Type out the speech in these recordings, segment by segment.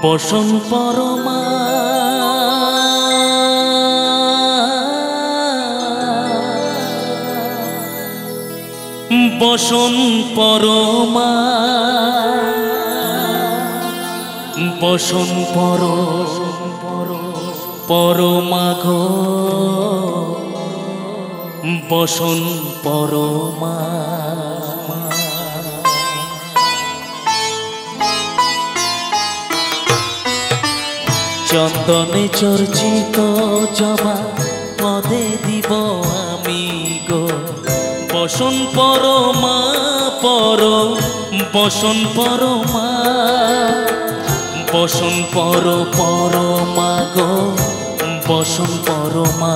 বসন পরমা বসন পরমা বসন পরমা গো বসন পরমা চন্দনে চর্চিত জবা পদে দিব আমি গো বসন পরমা বসন পরমা বসন পরমা গো বসন পরমা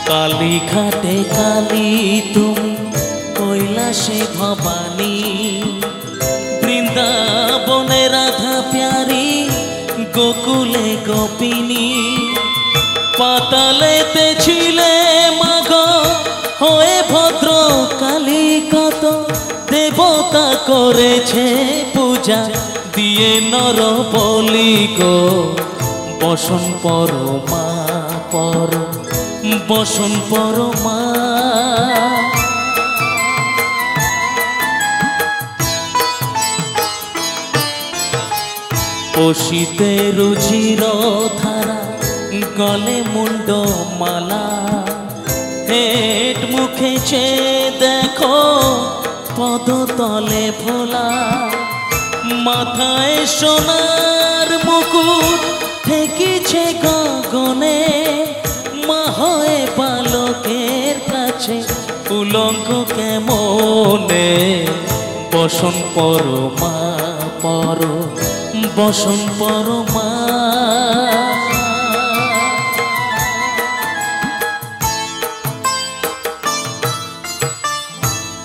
কালী ঘাটে কালী তুমি কৈলাসে ভবানী বৃন্দাবনে রাধা প্যারি গোকুলে গোপিনী পাতালেতে ছিলে মাগো হয়ে ভদ্র কালী কত দেবতা করেছে পূজা দিয়ে নর বলি গো বসন পরমা বসন পরমা পশিতে রুচির ধারা গলে মুন্ড মালা হেট মুখে চেয়ে দেখো পদতলে ভোলা মাথায় সোনার মুকুট ঠেকিছে গগনে মা হয়ে বালকের কাছে উলঙ্গ কেমনে বসন পরমা বসন পরমা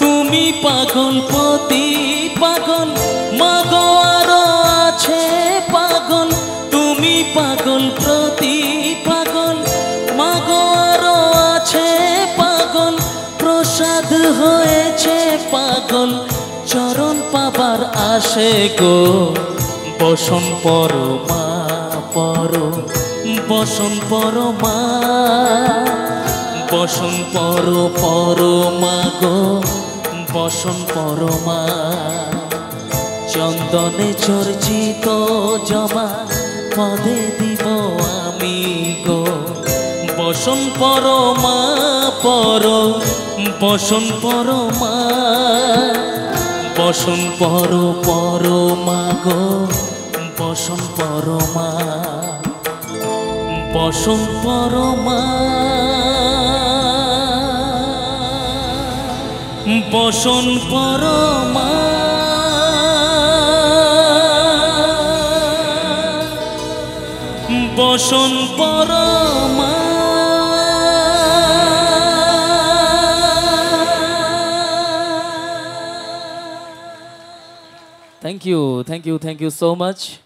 তুমি পাগল পতি পাগল মাগো আরো আছে পাগল তুমি পাগল প্রতি পাগল মাগো আরো আছে পাগল প্রসাদ হয়েছে পাগল চরণ পাবার আসে গো বসন পরমা বসন পরমা বসন পরমা গো বসন পরমা চন্দনে চর্চিত জবা পদে দিব আমি গো বসন পরমা বসন পরমা বসন পরমা গো বসন পরমা বসন পরমা বসন পরমা বসন Parama Thank you so much.